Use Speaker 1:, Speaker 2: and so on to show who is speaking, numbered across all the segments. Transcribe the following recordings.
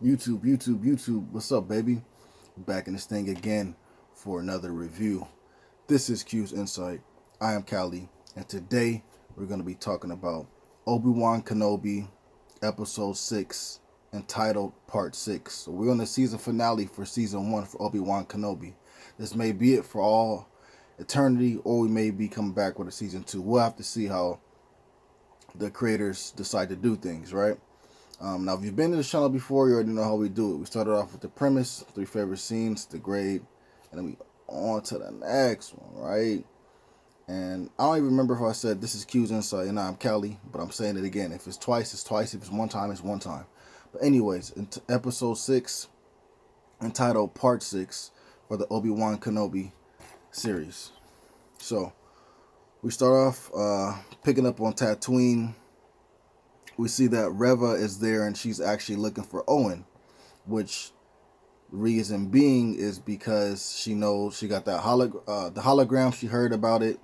Speaker 1: YouTube. What's up, baby? Back in this thing again for another review. This is Q's Insight. I am Callie, and today we're going to be talking about Obi-Wan Kenobi Episode 6, entitled Part 6. So we're on the season finale for Season 1 for Obi-Wan Kenobi. This may be it for all eternity, or we may be coming back with a Season 2. We'll have to see how the creators decide to do things, right? Now, if you've been to the channel before, you already know how we do it. We started off with the premise, 3 favorite scenes, the grade, and then we on to the next one, right? And I don't even remember if I said this is Q's Insight and I'm Callie, but I'm saying it again. If it's twice, it's twice. If it's one time, it's one time. But anyways, in episode 6, entitled Part 6 for the Obi-Wan Kenobi series. So, we start off picking up on Tatooine. We see that Reva is there and she's actually looking for Owen, which reason being is because she knows she got that the hologram. She heard about it,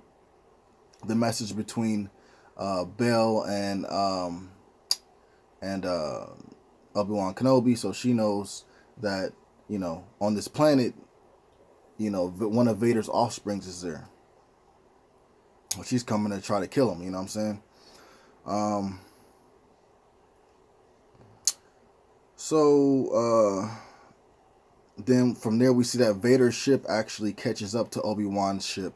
Speaker 1: the message between Bell and Obi-Wan Kenobi. So she knows that, on this planet, one of Vader's offsprings is there. Well, she's coming to try to kill him. You know what I'm saying? So then from there we see that Vader's ship actually catches up to Obi-Wan's ship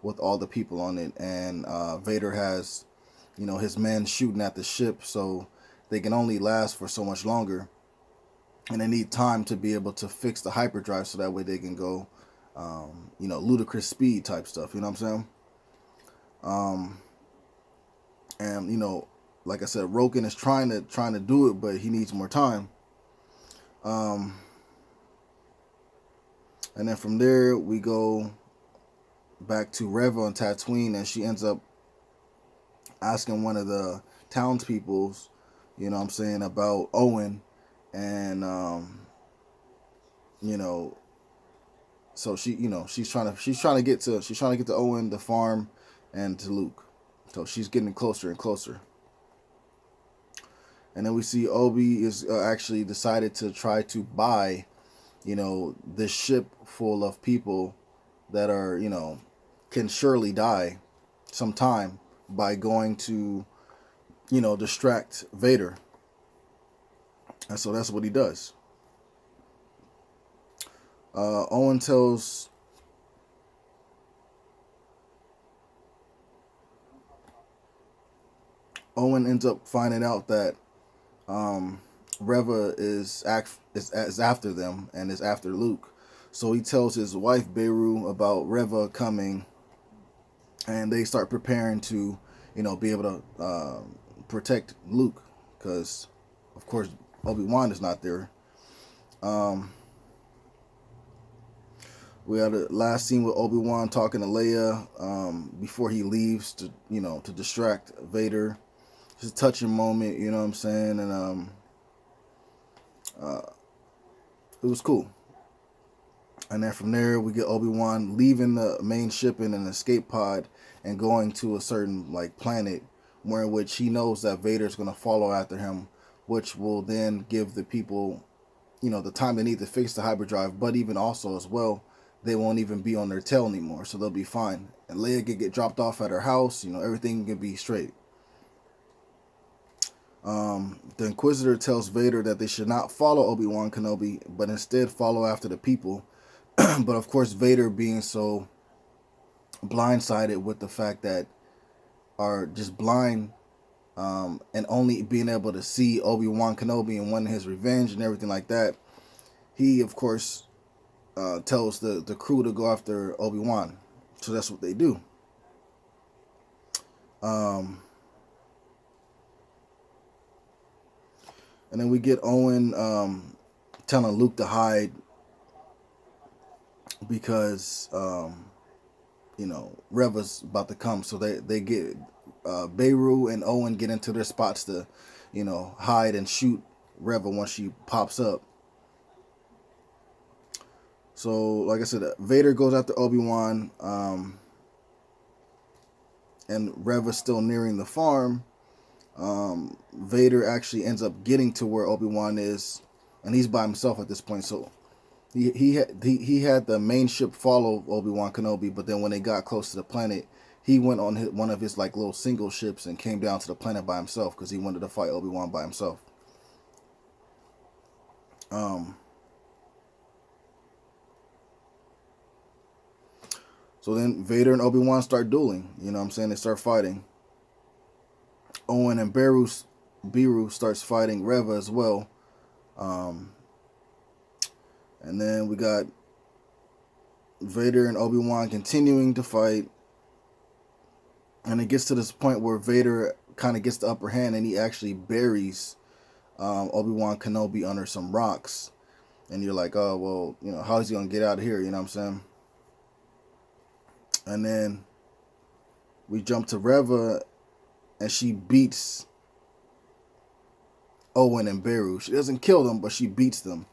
Speaker 1: with all the people on it, and Vader has, his men shooting at the ship, so they can only last for so much longer, and they need time to be able to fix the hyperdrive so that way they can go, ludicrous speed type stuff. You know what I'm saying? And like I said, Roken is trying to do it, but he needs more time. And then from there we go back to Reva and Tatooine, and she ends up asking one of the townspeoples, about Owen, and so she's trying to get to Owen, the farm, and to Luke. So she's getting closer and closer. And then we see Obi is actually decided to try to buy, this ship full of people that are, can surely die sometime by going to, distract Vader. And so that's what he does. Owen ends up finding out that Reva is after them and is after Luke. So he tells his wife Beru about Reva coming, and they start preparing to, be able to protect Luke, because, of course, Obi-Wan is not there. We had a last scene with Obi-Wan talking to Leia before he leaves to distract Vader. It's a touching moment, you know what I'm saying, and it was cool. And then from there, we get Obi-Wan leaving the main ship in an escape pod and going to a certain planet, where in which he knows that Vader's going to follow after him, which will then give the people, the time they need to fix the hyperdrive. But even also as well, they won't even be on their tail anymore, so they'll be fine. And Leia can get dropped off at her house. Everything can be straight. The Inquisitor tells Vader that they should not follow Obi-Wan Kenobi, but instead follow after the people. But of course, Vader, being so blindsided with the fact that, are just blind, and only being able to see Obi-Wan Kenobi and wanting his revenge and everything like that, he of course tells the crew to go after Obi-Wan. So that's what they do. And then we get Owen telling Luke to hide because, Reva's about to come. So they get, Beru and Owen get into their spots to, hide and shoot Reva once she pops up. So, like I said, Vader goes after Obi-Wan, and Reva's still nearing the farm. Vader actually ends up getting to where Obi-Wan is, and he's by himself at this point. So he had the main ship follow Obi-Wan Kenobi, but then when they got close to the planet, he went on one of his like little single ships and came down to the planet by himself because he wanted to fight Obi-Wan by himself. So then Vader and Obi-Wan start dueling. You know what I'm saying? They start fighting. Owen and Beru starts fighting Reva as well. And then we got Vader and Obi-Wan continuing to fight. And it gets to this point where Vader kind of gets the upper hand and he actually buries Obi-Wan Kenobi under some rocks. And you're like, oh, well, you know, how is he going to get out of here? You know what I'm saying? And then we jump to Reva and she beats Owen and Beru. She doesn't kill them, but she beats them.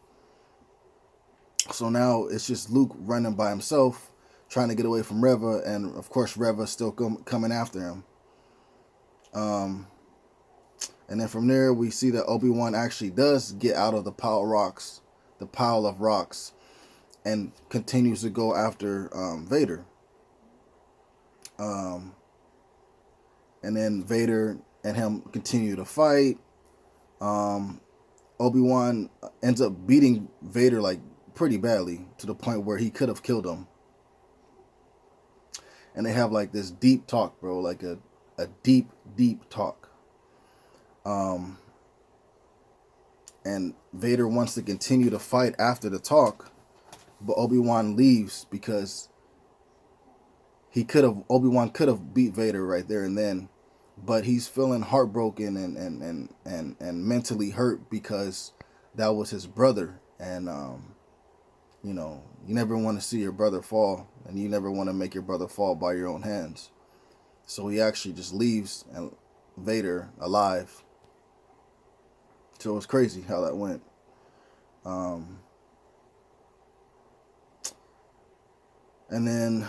Speaker 1: So now it's just Luke running by himself, trying to get away from Reva, and of course Reva's still coming after him. And then from there we see that Obi-Wan actually does get out of the pile of rocks, and continues to go after Vader. And then Vader and him continue to fight. Obi-Wan ends up beating Vader like pretty badly to the point where he could have killed him. And they have like this deep talk, bro, like a deep talk. And Vader wants to continue to fight after the talk, but Obi-Wan leaves because Obi-Wan could have beat Vader right there and then, but he's feeling heartbroken and mentally hurt because that was his brother. And you know, you never want to see your brother fall, and you never want to make your brother fall by your own hands. So he actually just leaves and Vader alive. So it was crazy how that went. And then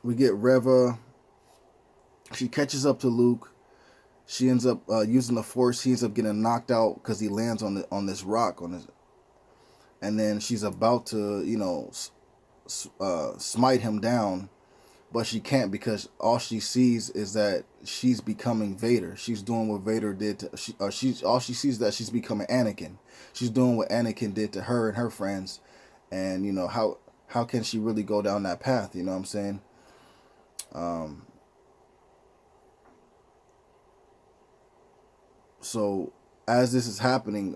Speaker 1: we get Reva. She catches up to Luke. She ends up using the Force. He ends up getting knocked out because he lands on this rock and then she's about to, you know, smite him down, but she can't because all she sees is that she's becoming Vader. She's doing what Vader did to all she sees is that she's becoming Anakin. She's doing what Anakin did to her and her friends, and you know how can she really go down that path? You know what I'm saying? So as this is happening,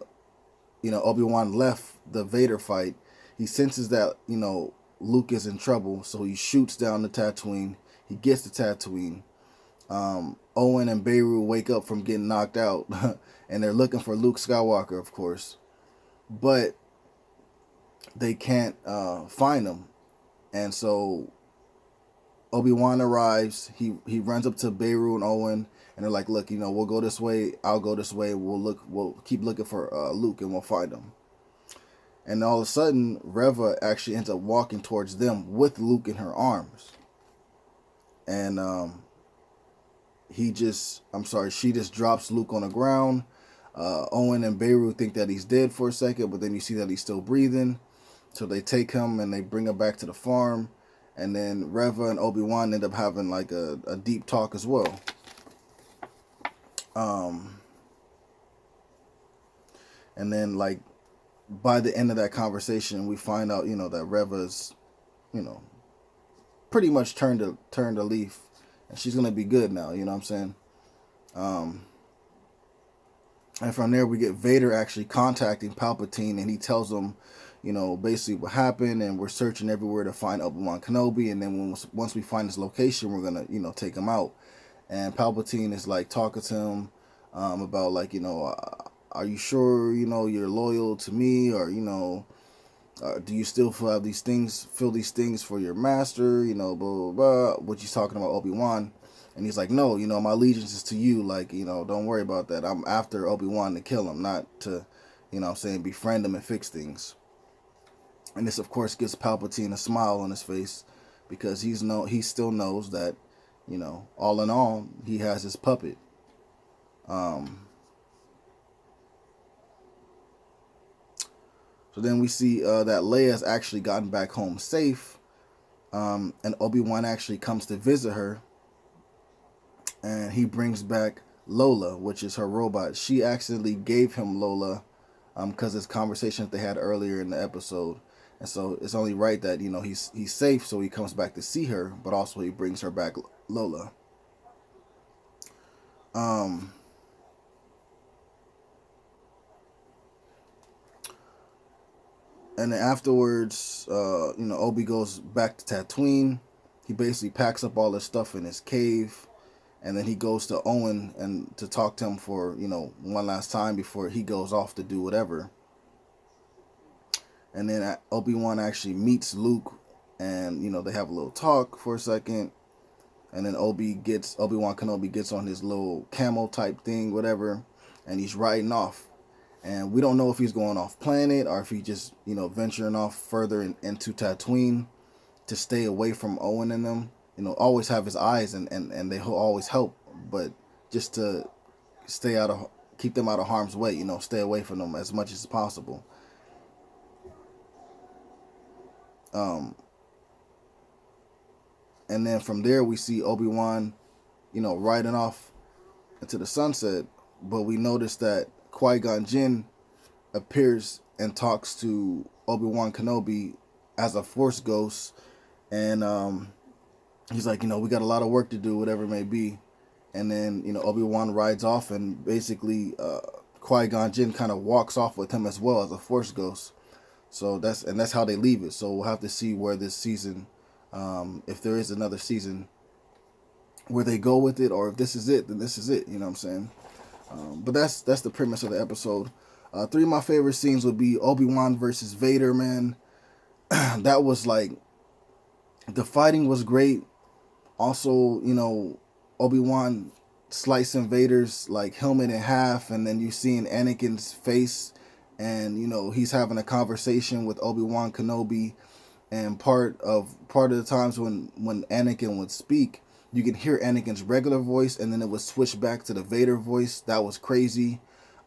Speaker 1: you know, Obi-Wan left the Vader fight. He senses that, you know, Luke is in trouble, so he shoots down the Tatooine. He gets the Tatooine. Owen and Beru wake up from getting knocked out, and they're looking for Luke Skywalker, of course. But they can't find him. And so Obi-Wan arrives. He runs up to Beru and Owen, and they're like, look, you know, we'll go this way. I'll go this way. We'll keep looking for Luke, and we'll find him. And all of a sudden, Reva actually ends up walking towards them with Luke in her arms. And she just drops Luke on the ground. Owen and Beru think that he's dead for a second, but then you see that he's still breathing. So they take him and they bring him back to the farm. And then Reva and Obi-Wan end up having like a deep talk as well. And then like by the end of that conversation, we find out, you know, that Reva's, you know, pretty much turned a leaf, and she's gonna be good now. You know what I'm saying? And from there, we get Vader actually contacting Palpatine, and he tells him, you know, basically what happened, and we're searching everywhere to find Obi-Wan Kenobi, and then once we find his location, we're gonna, you know, take him out. And Palpatine is like talking to him about like, you know, are you sure, you know, you're loyal to me, or you know, do you still feel these things for your master, you know, blah blah blah. What he's talking about Obi-Wan, and he's like, no, you know, my allegiance is to you, like, you know, don't worry about that. I'm after Obi-Wan to kill him, not to, you know what I'm saying, befriend him and fix things. And this, of course, gives Palpatine a smile on his face, because he still knows that, you know, all in all, he has his puppet. So then we see that Leia's actually gotten back home safe, and Obi-Wan actually comes to visit her, and he brings back Lola, which is her robot. She accidentally gave him Lola because it's conversations they had earlier in the episode. And so it's only right that, he's safe, so he comes back to see her, but also he brings her back Lola. Um, and then afterwards, Obi goes back to Tatooine. He basically packs up all his stuff in his cave, and then he goes to Owen and to talk to him for, one last time before he goes off to do whatever. And then Obi-Wan actually meets Luke, and they have a little talk for a second. And then Obi-Wan Kenobi gets on his little camel type thing, whatever, and he's riding off. And we don't know if he's going off planet or if he just, venturing off further into Tatooine to stay away from Owen and them. Always have his eyes and they always help, but just to keep them out of harm's way, stay away from them as much as possible. And then from there we see Obi-Wan, riding off into the sunset, but we notice that Qui-Gon Jinn appears and talks to Obi-Wan Kenobi as a Force ghost, and he's like, we got a lot of work to do, whatever it may be. And then, Obi-Wan rides off, and basically Qui-Gon Jinn kind of walks off with him as well as a Force ghost. So that's how they leave it. So we'll have to see where this season, if there is another season, where they go with it, or if this is it, then this is it. You know what I'm saying? But that's the premise of the episode. 3 of my favorite scenes would be Obi-Wan versus Vader, man. That was like, the fighting was great. Also, Obi-Wan slicing Vader's like helmet in half, and then you seeing Anakin's face, and he's having a conversation with Obi-Wan Kenobi, and part of the times when Anakin would speak, you can hear Anakin's regular voice, and then it would switch back to the Vader voice. That was crazy.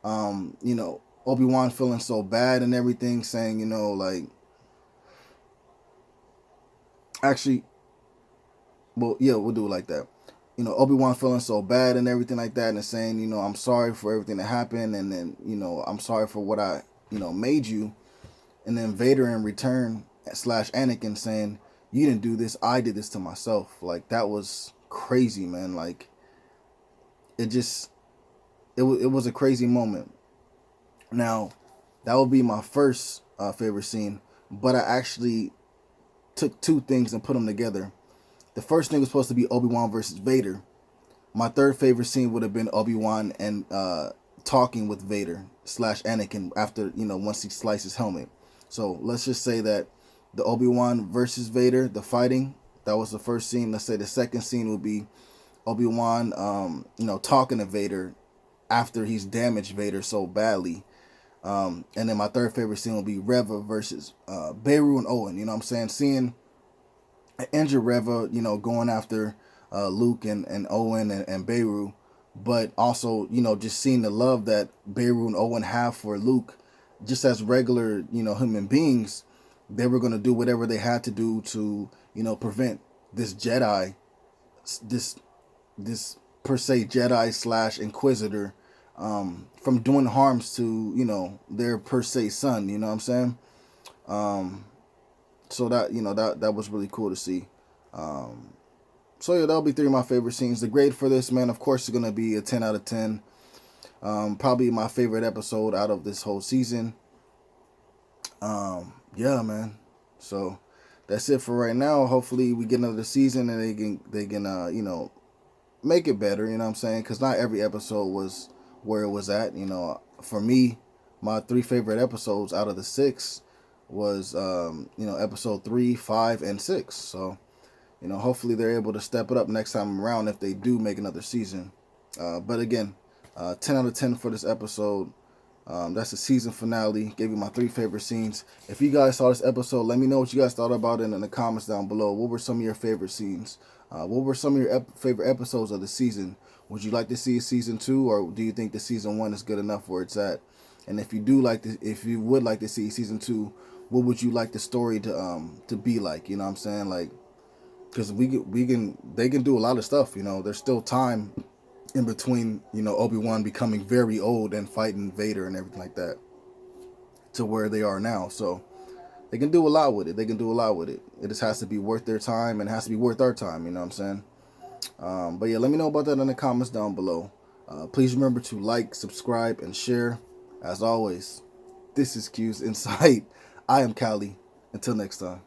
Speaker 1: Obi-Wan feeling so bad and everything, saying, like, actually, well, yeah, we'll do it like that. Obi-Wan feeling so bad and everything like that, and saying, I'm sorry for everything that happened, and then, I'm sorry for what I, made you. And then Vader in return, / Anakin, saying, you didn't do this, I did this to myself. Like, that was crazy, man. Like, it was a crazy moment. Now, that would be my first favorite scene, but I actually took 2 things and put them together. The first thing was supposed to be Obi-Wan versus Vader. My third favorite scene would have been Obi-Wan and talking with Vader / Anakin after, once he sliced his helmet. So let's just say that the Obi-Wan versus Vader, the fighting, that was the first scene. Let's say the second scene would be Obi-Wan, talking to Vader after he's damaged Vader so badly. And then my third favorite scene will be Reva versus Beru and Owen. You know what I'm saying? Seeing an injured Reva, going after Luke and Owen and Beru, but also, just seeing the love that Beru and Owen have for Luke, just as regular, human beings. They were going to do whatever they had to do to, prevent this Jedi, this per se Jedi / Inquisitor, from doing harms to, their per se son. You know what I'm saying? So that, that was really cool to see. So yeah, that'll be 3 of my favorite scenes. The grade for this, man, of course, is going to be a 10 out of 10. Probably my favorite episode out of this whole season. Yeah, man. So that's it for right now. Hopefully we get another season and they can make it better, you know what I'm saying? Because not every episode was where it was at. For me, my 3 favorite episodes out of the 6 was episode 3, 5, and 6. So hopefully they're able to step it up next time around if they do make another season. But again, 10 out of 10 for this episode. That's the season finale. Gave you my 3 favorite scenes. If you guys saw this episode, let me know what you guys thought about it in the comments down below. What were some of your favorite scenes? What were some of your favorite episodes of the season? Would you like to see a season 2, or do you think the season 1 is good enough where it's at? And if you do like this, if you would like to see season 2, what would you like the story to be like? You know what I'm saying? Like, because they can do a lot of stuff. You know, there's still time in between. You know, Obi-Wan becoming very old and fighting Vader and everything like that to where they are now. So they can do a lot with it. They can do a lot with it. It just has to be worth their time, and it has to be worth our time. You know what I'm saying? But yeah, let me know about that in the comments down below. Please remember to like, subscribe, and share. As always, this is Q's Insight. I am Callie. Until next time.